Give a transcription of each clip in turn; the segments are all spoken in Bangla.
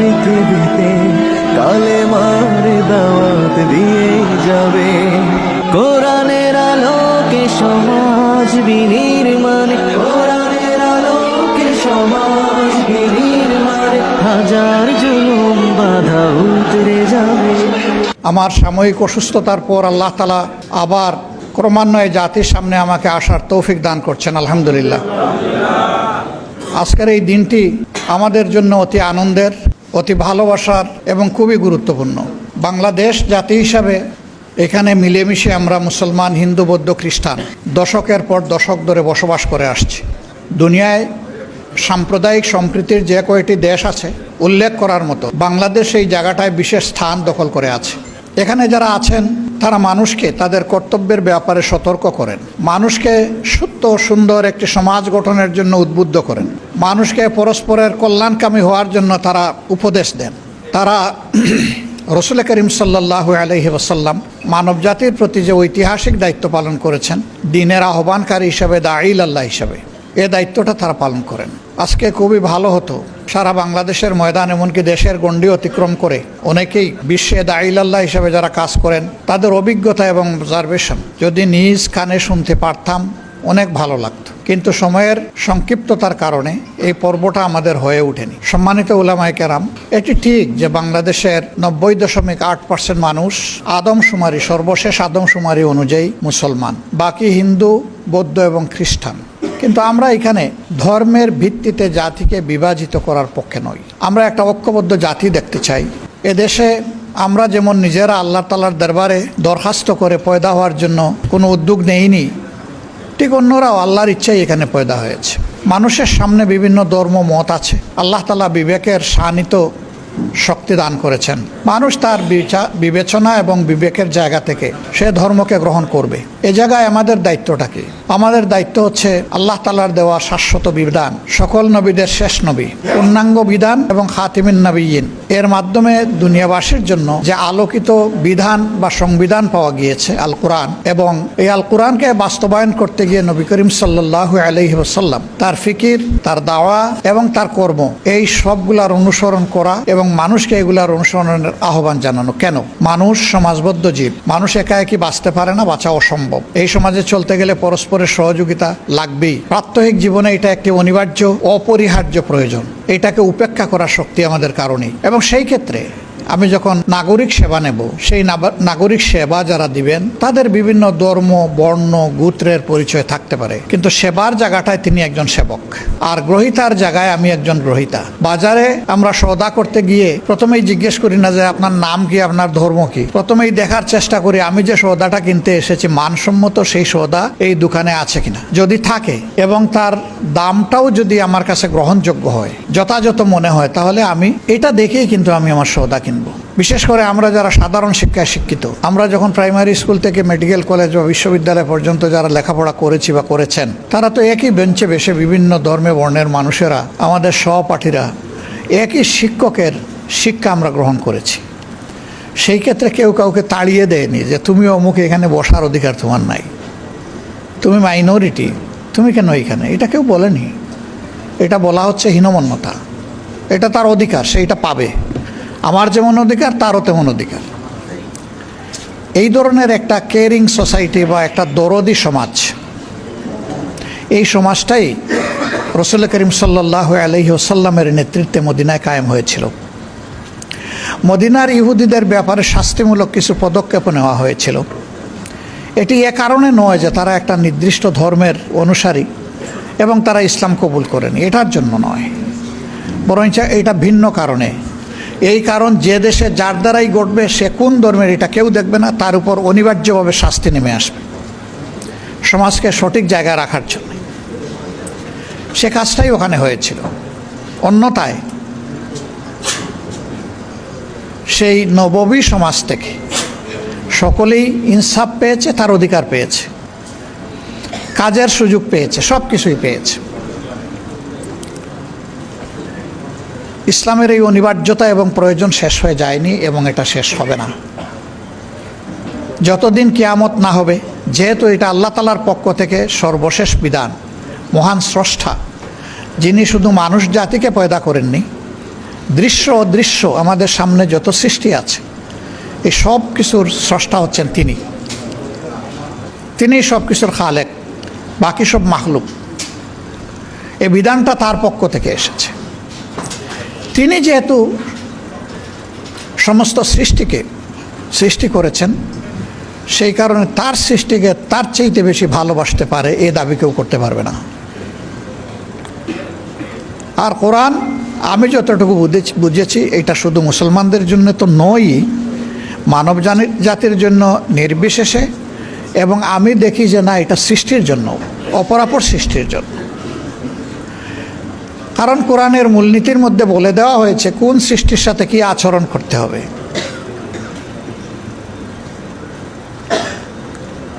পৃথিবীতে কালেমার দাওয়াত দিয়ে যাবে। কোরআনের আলোকে সমাজ বিনির্মাণ, কোরআনের আলোকে সমাজ বিনির্মাণ, হাজার জুলুম বাধা উতরে যাবে। আমার সাময়িক অসুস্থতার পর আল্লাহ তাআলা আবার ক্রমান্বয়ে জাতির সামনে আমাকে আসার তৌফিক দান করছেন, আলহামদুলিল্লাহ। আজকের এই দিনটি আমাদের জন্য অতি আনন্দের, অতি ভালোবাসার এবং খুবই গুরুত্বপূর্ণ। বাংলাদেশ জাতি হিসাবে এখানে মিলেমিশে আমরা মুসলমান, হিন্দু, বৌদ্ধ, খ্রিস্টান দশকের পর দশক ধরে বসবাস করে আসছি। দুনিয়ায় সাম্প্রদায়িক সম্প্রীতির যে কয়টি দেশ আছে উল্লেখ করার মতো বাংলাদেশ এই জায়গাটায় বিশেষ স্থান দখল করে আছে। এখানে যারা আছেন তারা মানুষকে তাদের কর্তব্যের ব্যাপারে সতর্ক করেন, মানুষকে সুস্থ সুন্দর একটি সমাজ গঠনের জন্য উদ্বুদ্ধ করেন, মানুষকে পরস্পরের কল্যাণকামী হওয়ার জন্য তারা উপদেশ দেন। তারা রসুল করিম সাল্লাল্লাহু আলাইহি ওয়াসাল্লাম মানব জাতির প্রতি যে ঐতিহাসিক দায়িত্ব পালন করেছেন, দ্বীনের আহ্বানকারী হিসাবে, দাঈল আল্লাহ হিসাবে, এ দায়িত্বটা তারা পালন করেন। আজকে খুবই ভালো হতো সারা বাংলাদেশের ময়দান, এমনকি দেশের গণ্ডি অতিক্রম করে অনেকেই বিশ্বে দাঈল আল্লাহ হিসাবে যারা কাজ করেন তাদের অভিজ্ঞতা এবং অবজারভেশন যদি নিজ কানে শুনতে পারতাম অনেক ভালো লাগতো। কিন্তু সময়ের সংক্ষিপ্ততার কারণে এই পর্বটা আমাদের হয়ে ওঠেনি। সম্মানিত উলামায়ে কেরাম, এটি ঠিক যে বাংলাদেশের 90.8% মানুষ আদমশুমারি, সর্বশেষ আদমশুমারি অনুযায়ী মুসলমান, বাকি হিন্দু, বৌদ্ধ এবং খ্রিস্টান। কিন্তু আমরা এখানে ধর্মের ভিত্তিতে জাতিকে বিভাজিত করার পক্ষে নই। আমরা একটা ঐক্যবদ্ধ জাতি দেখতে চাই। এদেশে আমরা যেমন নিজেরা আল্লাহ তাআলার দরবারে দরখাস্ত করে পয়দা হওয়ার জন্য কোনো উদ্যোগ নেইনি, ঠিক অন্যরাও আল্লাহর ইচ্ছাই এখানে পয়দা হয়েছে। মানুষের সামনে বিভিন্ন ধর্ম মত আছে। আল্লাহ তাআলা বিবেকের শানিত শক্তি দান করেছেন। মানুষ তার বিবেচনা এবং বিবেকের জায়গা থেকে সে ধর্মকে গ্রহণ করবে। এ জায়গায় আমাদের দায়িত্বটা কি? আমাদের দায়িত্ব হচ্ছে আল্লাহ তাআলার দেওয়া শাশ্বত বিধান, সকল নবীদের শেষ নবী, পূর্ণাঙ্গ বিধান এবং খাতিমিন নবিয়্যিন, এর মাধ্যমে দুনিয়াবাসীর জন্য যে আলোকিত বিধান বা সংবিধান পাওয়া গিয়েছে আল কোরআন, এবং এই আল কোরআনকে বাস্তবায়ন করতে গিয়ে নবী করিম সাল্লাল্লাহু আলাইহি ওয়াসাল্লাম তার ফিকির, তার দাওয়া এবং তার কর্ম, এই সবগুলার অনুসরণ করা এবং মানুষকে এগুলার অনুসরণের আহ্বান জানানো। কেন? মানুষ সমাজবদ্ধ জীব, মানুষ একা একই বাঁচতে পারে না, বাঁচা অসম্ভব। এই সমাজে চলতে গেলে পরস্পরের সহযোগিতা লাগবেই। প্রাত্যহিক জীবনে এটা একটি অনিবার্য, অপরিহার্য প্রয়োজন। এটাকে উপেক্ষা করার শক্তি আমাদের কারণেই। এবং সেই ক্ষেত্রে আমি যখন নাগরিক সেবা নেব, সেই নাগরিক সেবা যারা দিবেন তাদের বিভিন্ন ধর্ম, বর্ণ, গোত্রের পরিচয় থাকতে পারে, কিন্তু সেবার জায়গাটায় তিনি একজন সেবক, আর গ্রহীতার জায়গায় আমি একজন গ্রহীতা। বাজারে আমরা সওদা করতে গিয়ে প্রথমেই জিজ্ঞেস করি না যে আপনার নাম কি, আপনার ধর্ম কি। প্রথমেই দেখার চেষ্টা করি আমি যে সওদাটা কিনতে এসেছি মানসম্মত সেই সওদা এই দোকানে আছে কিনা। যদি থাকে এবং তার দামটাও যদি আমার কাছে গ্রহণযোগ্য হয়, যথাযথ মনে হয়, তাহলে আমি এটা দেখেই কিন্তু আমি আমার সওদা কিনব। বিশেষ করে আমরা যারা সাধারণ শিক্ষায় শিক্ষিত, আমরা যখন প্রাইমারি স্কুল থেকে মেডিকেল কলেজ বা বিশ্ববিদ্যালয় পর্যন্ত যারা লেখাপড়া করেছি বা করেছেন, তারা তো একই বেঞ্চে বসে বিভিন্ন ধর্মে বর্ণের মানুষেরা, আমাদের সহপাঠীরা, একই শিক্ষকের শিক্ষা আমরা গ্রহণ করেছি। সেই ক্ষেত্রে কেউ কাউকে তাড়িয়ে দেয়নি যে তুমি অমুক, এখানে বসার অধিকার তোমার নাই, তুমি মাইনরিটি, তুমি কেন এখানে, এটা কেউ বলেনি। এটা বলা হচ্ছে হীনমন্যতা। এটা তার অধিকার, সেইটা পাবে। আমার যেমন অধিকার তারও তেমন অধিকার। এই ধরনের একটা কেয়ারিং সোসাইটি বা একটা দরদি সমাজ, এই সমাজটাই রসুল করিম সাল্লাল্লাহু আলাইহি ওয়াসাল্লামের নেতৃত্বে মদিনায় কায়েম হয়েছিল। মদিনার ইহুদিদের ব্যাপারে শাস্তিমূলক কিছু পদক্ষেপ নেওয়া হয়েছিল। এটি এ কারণে নয় যে তারা একটা নির্দিষ্ট ধর্মের অনুসারী এবং তারা ইসলাম কবুল করেনি, এটার জন্য নয়, বরঞ্চ এটা ভিন্ন কারণে। এই কারণ যে দেশে যার দ্বারাই ঘটবে সে কোন ধর্মের এটা কেউ দেখবে না, তার উপর অনিবার্যভাবে শাস্তি নেমে আসবে সমাজকে সঠিক জায়গায় রাখার জন্য। সে কাজটাই ওখানে হয়েছিল। অন্যথায় সেই নববী সমাজ থেকে সকলেই ইনসাফ পেয়েছে, তার অধিকার পেয়েছে, কাজের সুযোগ পেয়েছে, সব কিছুই পেয়েছে। ইসলামের এই অনিবার্যতা এবং প্রয়োজন শেষ হয়ে যায়নি এবং এটা শেষ হবে না যতদিন কিয়ামত না হবে। যেহেতু এটা আল্লাহ তাআলার পক্ষ থেকে সর্বশেষ বিধান, মহান স্রষ্টা যিনি শুধু মানুষ জাতিকে পয়দা করেননি দৃশ্য অদৃশ্য আমাদের সামনে যত সৃষ্টি আছে এই সব কিছুর স্রষ্টা হচ্ছেন তিনিই সব কিছুর খালেক, বাকি সব মাখলুক। এই বিধানটা তার পক্ষ থেকে এসেছে। তিনি যেহেতু সমস্ত সৃষ্টিকে সৃষ্টি করেছেন, সেই কারণে তার সৃষ্টিকে তার চাইতে বেশি ভালোবাসতে পারে এই দাবি কেউ করতে পারবে না। আর কোরআন আমি যতটুকু বুঝেছি এটা শুধু মুসলমানদের জন্য তো নয়ই, মানব জাতির জন্য নির্বিশেষে, এবং আমি দেখি যে না, এটা সৃষ্টির জন্য, অপরাপর সৃষ্টির জন্য। কারণ কোরআনের মূলনীতির মধ্যে বলে দেওয়া হয়েছে কোন সৃষ্টির সাথে কি আচরণ করতে হবে।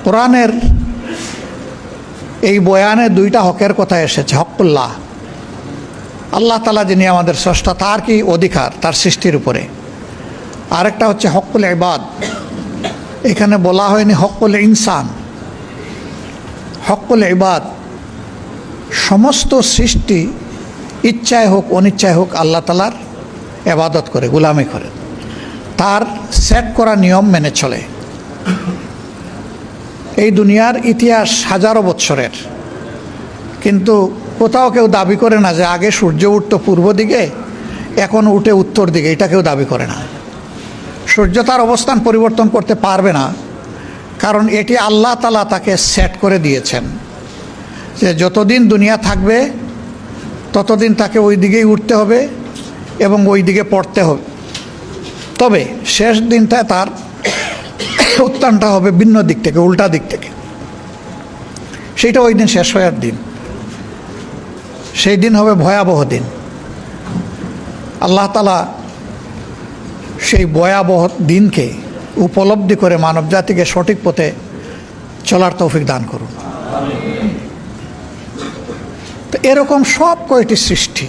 কোরআনের এই বয়ানে দুইটা হকের কথা এসেছে। হকুল্লাহ, আল্লাহ তাআলা যিনি আমাদের স্রষ্টা, তার কি অধিকার তার সৃষ্টির উপরে। আরেকটা হচ্ছে হকুল ইবাদ। এখানে বলা হয়নি হকুল ইনসান, হকুল ইবাদ। সমস্ত সৃষ্টি ইচ্ছায় হোক অনিচ্ছায় হোক আল্লাহ তাআলার ইবাদত করে, গোলামি করে, তার সেট করা নিয়ম মেনে চলে। এই দুনিয়ার ইতিহাস হাজারো বৎসরের, কিন্তু কোথাও কেউ দাবি করে না যে আগে সূর্য উঠত পূর্ব দিকে, এখন উঠে উত্তর দিকে, এটা কেউ দাবি করে না। সূর্য তার অবস্থান পরিবর্তন করতে পারবে না, কারণ এটি আল্লাহ তাআলা তাকে সেট করে দিয়েছেন যে যতদিন দুনিয়া থাকবে ততদিন তাকে ওই দিকেই উঠতে হবে এবং ওই দিকে পড়তে হবে। তবে শেষ দিনটায় তার উত্থানটা হবে ভিন্ন দিক থেকে, উল্টা দিক থেকে। সেইটা ওই দিন শেষ হওয়ার দিন, সেই দিন হবে ভয়াবহ দিন। আল্লাহ তাআলা সেই ভয়াবহ দিনকে উপলব্ধি করে মানব জাতিকে সঠিক পথে চলার তৌফিক দান করুন। তো এরকম সব কয়টি সৃষ্টি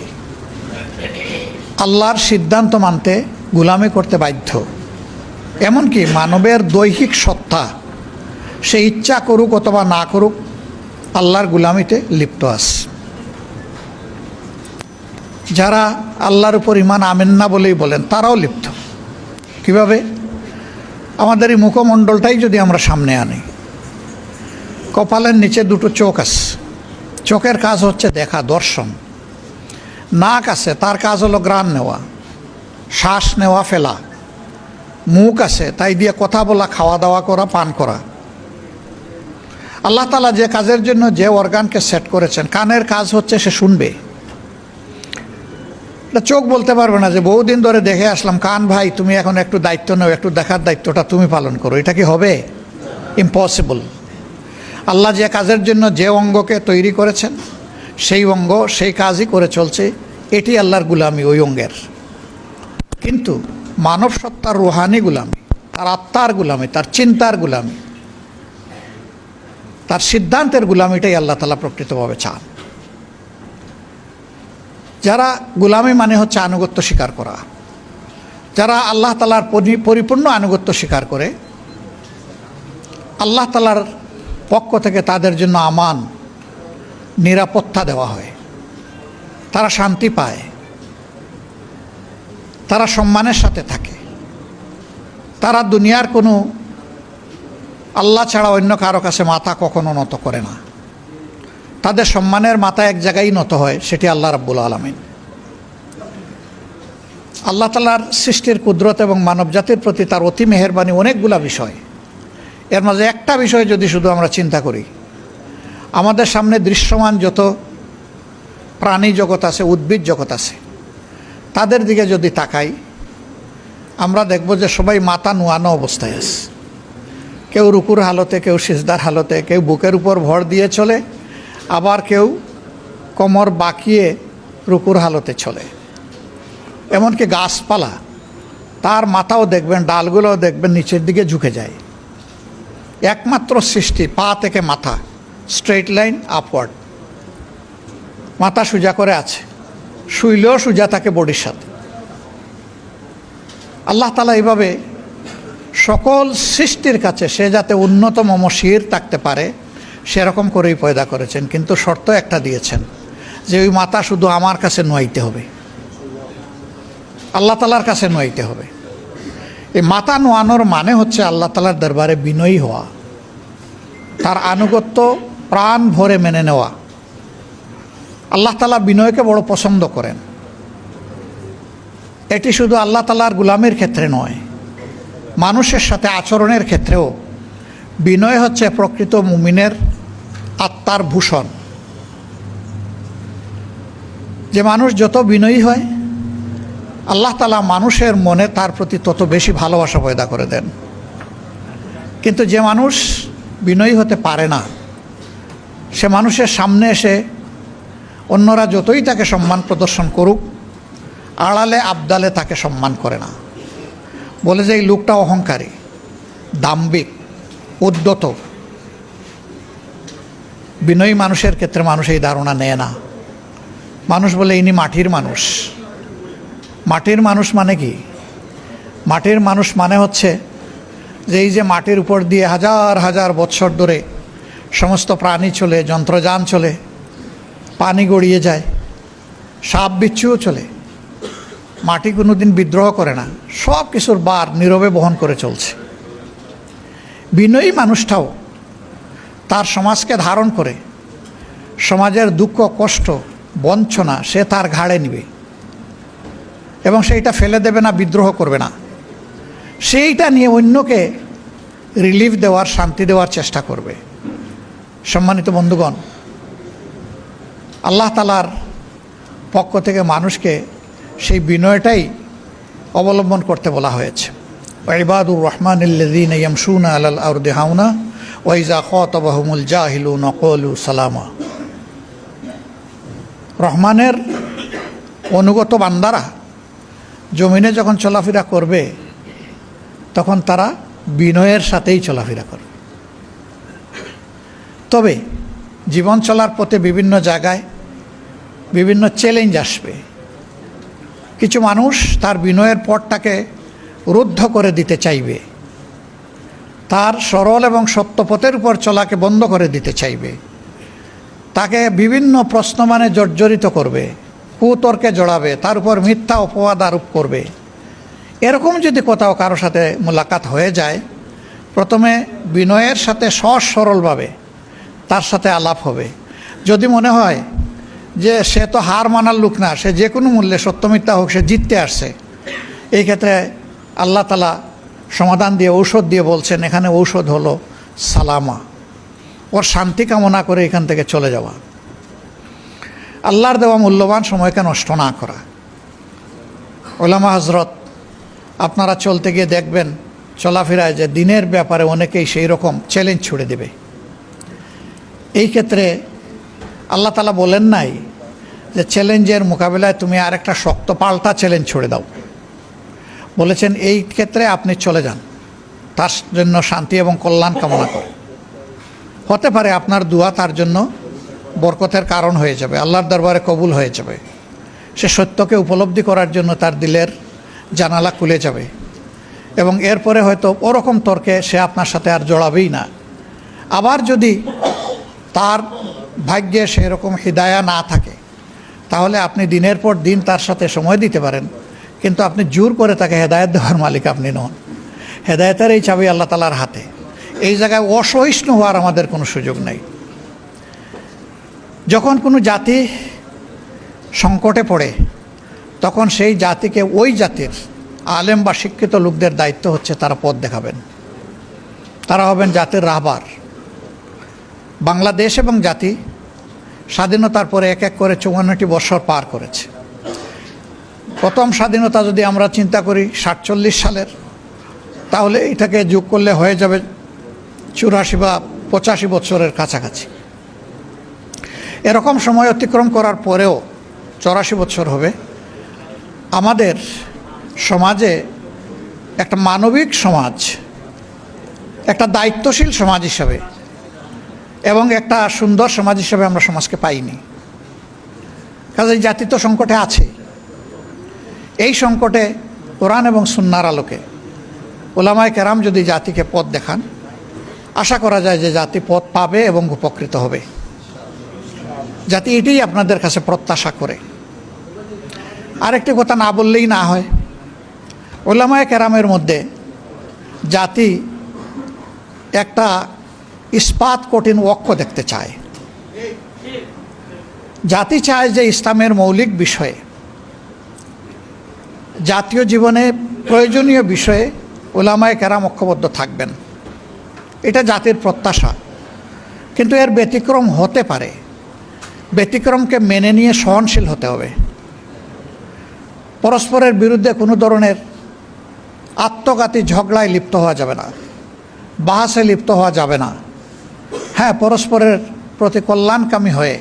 আল্লাহর সিদ্ধান্ত মানতে, গোলামি করতে বাধ্য। এমনকি মানবের দৈহিক সত্তা, সে ইচ্ছা করুক অথবা না করুক, আল্লাহর গোলামিতে লিপ্ত আছে। যারা আল্লাহর উপর ঈমান আনেন না বলেই বলেন, তারাও লিপ্ত। কিভাবে? আমাদের এই মুখমণ্ডলটাই যদি আমরা সামনে আনি, কপালের নিচে দুটো চোখ আছে, চোখের কাজ হচ্ছে দেখা, দর্শন। নাক আছে, তার কাজ হলো ঘ্রাণ নেওয়া, শ্বাস নেওয়া ফেলা। মুখ আছে, তাই দিয়ে কথা বলা, খাওয়া দাওয়া করা, পান করা। আল্লাহ তাআলা যে কাজের জন্য যে অর্গানকে সেট করেছেন, কানের কাজ হচ্ছে সে শুনবে। এটা চোখ বলতে পারবে না যে বহুদিন ধরে দেখে আসলাম, কান ভাই তুমি এখন একটু দায়িত্ব নাও, একটু দেখার দায়িত্বটা তুমি পালন করো। এটা কি হবে? ইম্পসিবল। আল্লাহ যে কাজের জন্য যে অঙ্গকে তৈরি করেছেন, সেই অঙ্গ সেই কাজই করে চলছে। এটি আল্লাহর গুলামি, ওই অঙ্গের। কিন্তু মানব সত্তার রুহানি গুলামি, তার আত্মার গুলামি, তার চিন্তার গুলামি, তার সিদ্ধান্তের গুলামিটাই আল্লাহ তাআলা প্রকৃতভাবে চান। যারা গুলামি মানে হচ্ছে আনুগত্য স্বীকার করা, যারা আল্লাহ তাআলার পরিপূর্ণ আনুগত্য স্বীকার করে, আল্লাহ তাআলার পক্ষ থেকে তাদের জন্য আমান, নিরাপত্তা দেওয়া হয়, তারা শান্তি পায়, তারা সম্মানের সাথে থাকে, তারা দুনিয়ার কোনো আল্লাহ ছাড়া অন্য কারো কাছে মাথা কখনো নত করে না। তাদের সম্মানের মাথা এক জায়গায় নত হয়, সেটি আল্লাহ রাব্বুল আলামিন। আল্লাহ তাআলার সৃষ্টির কুদরত এবং মানব জাতির প্রতি তার অতি মেহেরবানি অনেকগুলা বিষয়। এর মাঝে একটা বিষয় যদি শুধু আমরা চিন্তা করি, আমাদের সামনে দৃশ্যমান যত প্রাণী জগৎ আছে, উদ্ভিদ জগৎ আছে, তাদের দিকে যদি তাকাই, আমরা দেখব যে সবাই মাথা নোয়ানো অবস্থায় আছে। কেউ রুকুর হালতে, কেউ সিজদার হালতে, কেউ বুকের উপর ভর দিয়ে চলে, আবার কেউ কোমর বাঁকিয়ে রুকুর হালতে চলে। এমনকি গাছপালা, তার মাথাও দেখবেন, ডালগুলোও দেখবেন নিচের দিকে ঝুঁকে যায়। একমাত্র সৃষ্টি পা থেকে মাথা স্ট্রেইট লাইন আপওয়ার্ড, মাথা সোজা করে আছে, শুইলেও সোজা থাকে বডির সাথে। আল্লাহ তাআলা এইভাবে সকল সৃষ্টির কাছে সে যাতে উন্নতম মসির থাকতে পারে সেরকম করেই পয়দা করেছেন। কিন্তু শর্ত একটা দিয়েছেন যে ওই মাথা শুধু আমার কাছে নোয়াইতে হবে। আল্লাহ তালার কাছে নোয়াইতে হবে। এই মাথা নোয়ানোর মানে হচ্ছে আল্লাহ তালার দরবারে বিনয়ী হওয়া, তার আনুগত্য প্রাণ ভরে মেনে নেওয়া। আল্লাহ তালা বিনয়কে বড় পছন্দ করেন। এটি শুধু আল্লাহ তালার গুলামের ক্ষেত্রে নয়, মানুষের সাথে আচরণের ক্ষেত্রেও বিনয় হচ্ছে প্রকৃত মুমিনের আত্মার ভূষণ। যে মানুষ যত বিনয়ী হয়, আল্লাহ তালা মানুষের মনে তার প্রতি তত বেশি ভালোবাসা পয়দা করে দেন। কিন্তু যে মানুষ বিনয়ী হতে পারে না, সে মানুষের সামনে এসে অন্যরা যতই তাকে সম্মান প্রদর্শন করুক, আড়ালে আবদালে তাকে সম্মান করে না। বলে যে এই লোকটা অহংকারী, দাম্ভিক, উদ্যত। বিনয়ী মানুষের ক্ষেত্রে মানুষ এই ধারণা নেয় না। মানুষ বলে ইনি মাটির মানুষ। মাটির মানুষ মানে কি? মাটির মানুষ মানে হচ্ছে যে এই যে মাটির উপর দিয়ে হাজার হাজার বৎসর ধরে সমস্ত প্রাণী চলে, যন্ত্রযান চলে, পানি গড়িয়ে যায়, সাপ বিচ্ছুও চলে, মাটি কোনো দিন বিদ্রোহ করে না, সব কিছুর বার নীরবে বহন করে চলছে। বিনয়ী মানুষটাও তার সমাজকে ধারণ করে সমাজের দুঃখ, কষ্ট, বঞ্চনা সে তার ঘাড়ে নিবে এবং সেইটা ফেলে দেবে না, বিদ্রোহ করবে না। সেইটা নিয়ে অন্যকে রিলিফ দেওয়ার, শান্তি দেওয়ার চেষ্টা করবে। সম্মানিত বন্ধুগণ, আল্লাহ তালার পক্ষ থেকে মানুষকে সেই বিনয়টাই অবলম্বন করতে বলা হয়েছে। ইবাদুর রহমানিল্লাযীনা ইয়ামশুনা আলাল আরদি হাওনা ওয়া ইযা খাতাবাহুমুল জাহিলুনা ক্বালু সালামা। রহমানের অনুগত বান্দারা জমিনে যখন চলাফেরা করবে, তখন তারা বিনয়ের সাথেই চলাফেরা করবে। তবে জীবন চলার পথে বিভিন্ন জায়গায় বিভিন্ন চ্যালেঞ্জ আসবে। কিছু মানুষ তার বিনয়ের পথটাকে রুদ্ধ করে দিতে চাইবে, তার সরল এবং সত্য পথের উপর চলাকে বন্ধ করে দিতে চাইবে, তাকে বিভিন্ন প্রশ্নমানে জর্জরিত করবে, কুতর্কে জড়াবে, তার উপর মিথ্যা অপবাদ আরোপ করবে। এরকম যদি কোথাও কারোর সাথে মোলাকাত হয়ে যায়, প্রথমে বিনয়ের সাথে সহজ সরলভাবে তার সাথে আলাপ হবে। যদি মনে হয় যে সে তো হার মানার লোক না, সে যে কোনো মূল্যে সত্য মিথ্যা হোক সে জিততে আসছে, এই ক্ষেত্রে আল্লাহ তালা সমাধান দিয়ে, ঔষধ দিয়ে বলছেন, এখানে ঔষধ হলো সালামা, ওর শান্তি কামনা করে এখান থেকে চলে যাওয়া, আল্লাহর দেওয়া মূল্যবান সময়কে নষ্ট না করা। ওলামা হজরত, আপনারা চলতে গিয়ে দেখবেন চলাফেরায় যে দিনের ব্যাপারে অনেকেই সেই রকম চ্যালেঞ্জ ছুড়ে দেবে। এই ক্ষেত্রে আল্লাহ তালা বলেন নাই যে চ্যালেঞ্জের মোকাবিলায় তুমি আর একটা শক্ত পাল্টা চ্যালেঞ্জ ছুড়ে দাও। বলেছেন এই ক্ষেত্রে আপনি চলে যান, তার জন্য শান্তি এবং কল্যাণ কামনা করে। হতে পারে আপনার দোয়া তার জন্য বরকতের কারণ হয়ে যাবে, আল্লাহর দরবারে কবুল হয়ে যাবে। সে সত্যকে উপলব্ধি করার জন্য তার দিলের জানালা খুলে যাবে এবং এরপরে হয়তো ওরকম তর্কে সে আপনার সাথে আর জড়াবেই না। আবার যদি তার ভাগ্যে সেরকম হিদায়া না থাকে, তাহলে আপনি দিনের পর দিন তার সাথে সময় দিতে পারেন, কিন্তু আপনি জোর করে তাকে হেদায়েত দেওয়ার মালিক আপনি নন। হেদায়েতের এই চাবি আল্লাহ তালার হাতে। এই জায়গায় অসহিষ্ণু হওয়ার আমাদের কোনো সুযোগ নেই। যখন কোনো জাতি সংকটে পড়ে, তখন সেই জাতিকে, ওই জাতির আলেম বা শিক্ষিত লোকদের দায়িত্ব হচ্ছে তারা পথ দেখাবেন, তারা হবেন জাতির রাহবার। বাংলাদেশ এবং জাতি স্বাধীনতার পরে এক এক করে 54টি বছর পার করেছে। প্রথম স্বাধীনতা যদি আমরা চিন্তা করি 47 সালের, তাহলে এটাকে যোগ করলে হয়ে যাবে 84 বা 85 বছরের কাছাকাছি। এরকম সময় অতিক্রম করার পরেও 84 বছর হবে। আমাদের সমাজে একটা মানবিক সমাজ, একটা দায়িত্বশীল সমাজ হিসাবে এবং একটা সুন্দর সমাজ হিসাবে আমরা সমাজকে পাইনি। কাজে জাতি তো সংকটে আছে। এই সংকটে কোরআন এবং সুন্নাহর আলোকে উলামায়ে কেরাম যদি জাতিকে পথ দেখান, আশা করা যায় যে জাতি পথ পাবে এবং উপকৃত হবে। জাতি এটাই আপনাদের কাছে প্রত্যাশা করে। আরেকটি কথা না বললেই না হয়, উলামায়ে কেরামের মধ্যে জাতি একটা ইস্পাত কঠিন অক্ষ দেখতে চায়। জাতি চায় যে ইসলামের মৌলিক বিষয়ে, জাতীয় জীবনে প্রয়োজনীয় বিষয়ে উলামায়ে কেরাম ঐক্যবদ্ধ থাকবেন, এটা জাতির প্রত্যাশা। কিন্তু এর ব্যতিক্রম হতে পারে, ব্যতিক্রমকে মেনে নিয়ে সহনশীল হতে হবে। পরস্পরের বিরুদ্ধে কোনো ধরনের আত্মঘাতী ঝগড়ায় লিপ্ত হওয়া যাবে না, বাহাসে লিপ্ত হওয়া যাবে না। হ্যাঁ, পরস্পরের প্রতি কল্যাণকামী হয়ে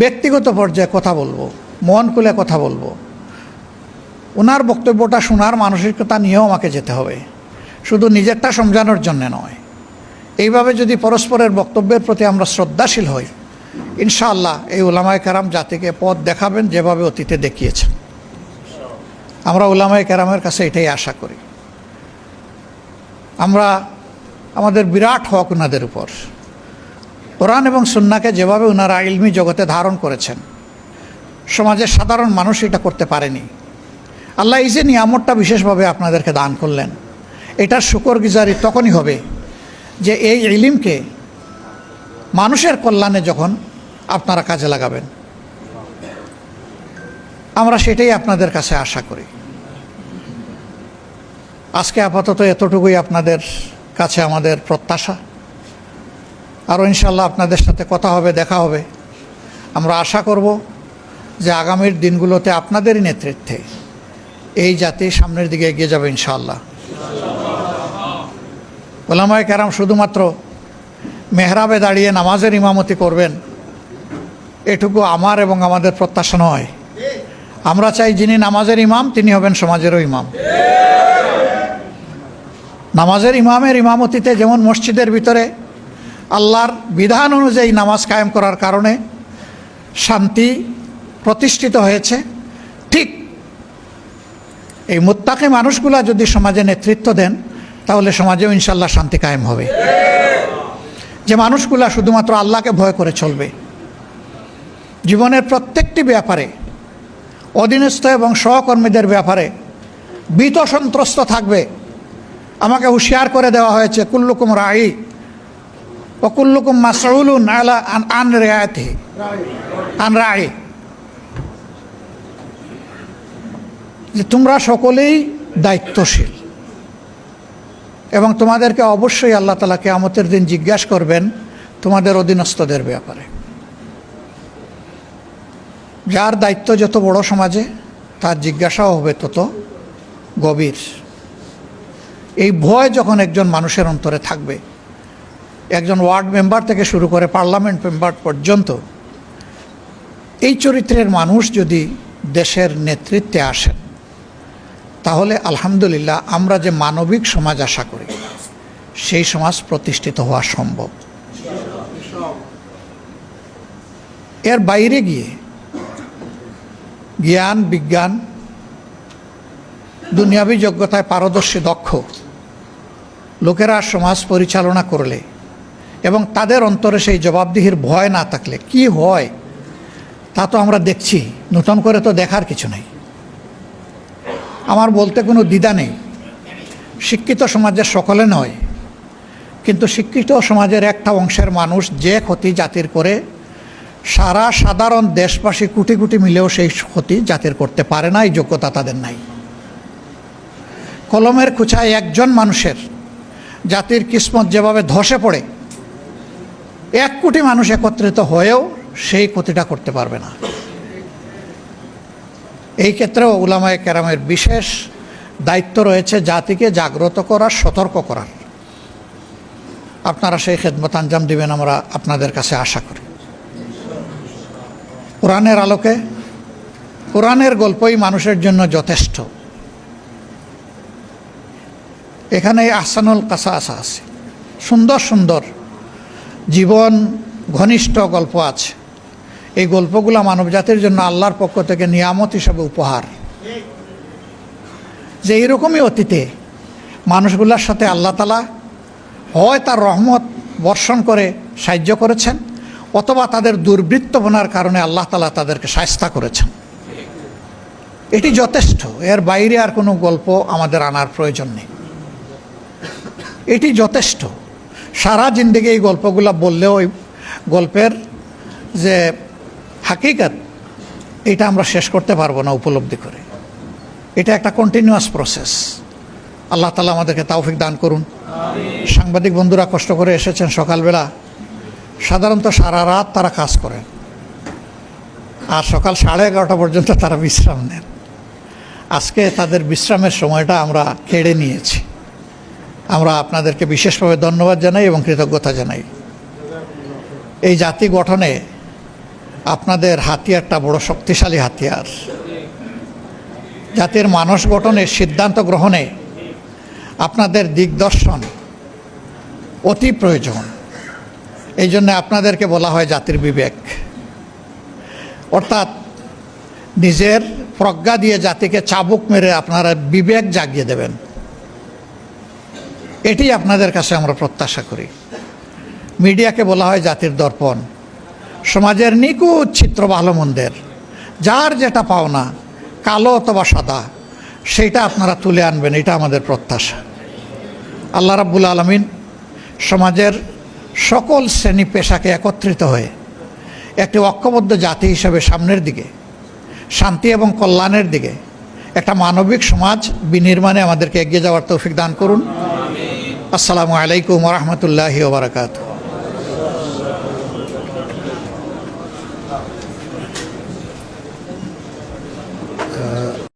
ব্যক্তিগত পর্যায়ে কথা বলবো, মন খুলে কথা বলবো, ওনার বক্তব্যটা শোনার মানসিকতা নিয়েও আমাকে যেতে হবে, শুধু নিজেরটা সমঝানোর জন্যে নয়। এইভাবে যদি পরস্পরের বক্তব্যের প্রতি আমরা শ্রদ্ধাশীল হই, ইনশাআল্লাহ এই উলামায়ে কেরাম জাতিকে পথ দেখাবেন যেভাবে অতীতে দেখিয়েছেন। আমরা উলামায়ে কেরামের কাছে এটাই আশা করি। আমরা আমাদের বিরাট হক ওনাদের উপর। কোরআন এবং সুন্নাহকে যেভাবে ওনারা ইলমি জগতে ধারণ করেছেন, সমাজের সাধারণ মানুষ এটা করতে পারেনি। আল্লাহ এই যে নিয়ামতটা বিশেষভাবে আপনাদেরকে দান করলেন, এটার শুকরগুজারি তখনই হবে যে এই ইলমকে মানুষের কল্যাণে যখন আপনারা কাজে লাগাবেন। আমরা সেটাই আপনাদের কাছে আশা করি। আজকে আপাতত এতটুকুই আপনাদের কাছে আমাদের প্রত্যাশা। আরও ইনশাল্লাহ আপনাদের সাথে কথা হবে, দেখা হবে। আমরা আশা করব যে আগামীর দিনগুলোতে আপনাদেরই নেতৃত্বে এই জাতি সামনের দিকে এগিয়ে যাবে ইনশাআল্লাহ। উলামায়ে কেরাম শুধুমাত্র মেহরাবে দাঁড়িয়ে নামাজের ইমামতি করবেন, এটুকু আমার এবং আমাদের প্রত্যাশা নয়। আমরা চাই যিনি নামাজের ইমাম তিনি হবেন সমাজেরও ইমাম। নামাজের ইমামের ইমামতিতে যেমন মসজিদের ভিতরে আল্লাহর বিধান অনুযায়ী নামাজ কায়েম করার কারণে শান্তি প্রতিষ্ঠিত হয়েছে, ঠিক এই মুত্তাকি মানুষগুলা যদি সমাজে নেতৃত্ব দেন তাহলে সমাজেও ইনশাল্লাহ শান্তি কায়েম হবে। যে মানুষগুলা শুধুমাত্র আল্লাহকে ভয় করে চলবে, জীবনের প্রত্যেকটি ব্যাপারে অধীনস্থ এবং সহকর্মীদের ব্যাপারে ভীত সন্ত্রস্ত থাকবে। আমাকে হুঁশিয়ার করে দেওয়া হয়েছে, কুল্লুকুম রাই ও কুল্লুকুম মাসউলুন আলা আন রিয়াতিহি আন রাই, যে তোমরা সকলেই দায়িত্বশীল এবং তোমাদেরকে অবশ্যই আল্লাহ তাআলা কিয়ামতের দিন জিজ্ঞাসা করবেন তোমাদের অধীনস্থদের ব্যাপারে। যার দায়িত্ব যত বড় সমাজে, তার জিজ্ঞাসাও হবে তত গভীর। এই ভয় যখন একজন মানুষের অন্তরে থাকবে, একজন ওয়ার্ড মেম্বার থেকে শুরু করে পার্লামেন্ট মেম্বার পর্যন্ত, এই চরিত্রের মানুষ যদি দেশের নেতৃত্বে আসেন, তাহলে আলহামদুলিল্লাহ আমরা যে মানবিক সমাজ আশা করি সেই সমাজ প্রতিষ্ঠিত হওয়া সম্ভব। এর বাইরে গিয়ে জ্ঞান, বিজ্ঞান, দুনিয়াবী যোগ্যতায় পারদর্শী দক্ষ লোকেরা সমাজ পরিচালনা করলে এবং তাদের অন্তরে সেই জবাবদিহির ভয় না থাকলে কি হয় তা তো আমরা দেখছি, নতুন করে তো দেখার কিছু নেই। আমার বলতে কোনো দ্বিধা নেই, শিক্ষিত সমাজের সকলে নয়, কিন্তু শিক্ষিত সমাজের একটা অংশের মানুষ যে ক্ষতি জাতির করে, সারা সাধারণ দেশবাসী কোটি কোটি মিলেও সেই ক্ষতি জাতির করতে পারে না, এই যোগ্যতা তাদের নাই। কলমের খুঁচায় একজন মানুষের জাতির কিসমত যেভাবে ধসে পড়ে, 1 কোটি মানুষ একত্রিত হয়েও সেই ক্ষতিটা করতে পারবে না। এই ক্ষেত্রেও উলামায়ে কেরামের বিশেষ দায়িত্ব রয়েছে জাতিকে জাগ্রত করার, সতর্ক করার। আপনারা সেই খেদমত আঞ্জাম দিবেন আমরা আপনাদের কাছে আশা করি। কোরআনের আলোকে, কোরআনের গল্পই মানুষের জন্য যথেষ্ট। এখানে আহসানুল কাসাস আছে, সুন্দর সুন্দর জীবন ঘনিষ্ঠ গল্প আছে। এই গল্পগুলো মানবজাতির জন্য আল্লাহর পক্ষ থেকে নিয়ামত হিসাবে উপহার। যে এইরকমই অতীতে মানুষগুলোর সাথে আল্লাহ তাআলা হয় তার রহমত বর্ষণ করে সাহায্য করেছেন, অথবা তাদের দুর্বৃত্তপনার কারণে আল্লাহ তাআলা তাদেরকে শায়েস্তা করেছেন। এটি যথেষ্ট, এর বাইরে আর কোনো গল্প আমাদের আনার প্রয়োজন নেই। এটি যথেষ্ট। সারা জিন্দেগি এই গল্পগুলো বললেও ওই গল্পের যে হাকিকত এটা আমরা শেষ করতে পারবো না উপলব্ধি করে। এটা একটা কন্টিনিউয়াস প্রসেস। আল্লাহ তাআলা আমাদেরকে তৌফিক দান করুন। সাংবাদিক বন্ধুরা কষ্ট করে এসেছেন সকালবেলা, সাধারণত সারা রাত তারা কাজ করেন আর সকাল 11:30 পর্যন্ত তারা বিশ্রাম নেন। আজকে তাদের বিশ্রামের সময়টা আমরা কেড়ে নিয়েছি। আমরা আপনাদেরকে বিশেষভাবে ধন্যবাদ জানাই এবং কৃতজ্ঞতা জানাই। এই জাতি গঠনে আপনাদের হাতিয়ারটা বড় শক্তিশালী হাতিয়ার। জাতির মানুষ গঠনের সিদ্ধান্ত গ্রহণে আপনাদের দিগদর্শন অতি প্রয়োজন। এই জন্য আপনাদেরকে বলা হয় জাতির বিবেক, অর্থাৎ নিজের প্রজ্ঞা দিয়ে জাতিকে চাবুক মেরে আপনারা বিবেক জাগিয়ে দেবেন। এটি আপনাদের কাছে আমরা প্রত্যাশা করি। মিডিয়াকে বলা হয় জাতির দর্পণ। সমাজের নিখুঁত চিত্র ভালো মন্দের, যার যেটা পাওনা, কালো অথবা সাদা, সেইটা আপনারা তুলে আনবেন, এটা আমাদের প্রত্যাশা। আল্লাহ রাব্বুল আলামিন সমাজের সকল শ্রেণী পেশাকে একত্রিত হয়ে একটি ঐক্যবদ্ধ জাতি হিসেবে সামনের দিকে শান্তি এবং কল্যাণের দিকে একটা মানবিক সমাজ বিনির্মাণে আমাদেরকে এগিয়ে যাওয়ার তৌফিক দান করুন। আসসালামু আলাইকুম ওয়া রাহমাতুল্লাহি ওয়া বারাকাতুহু।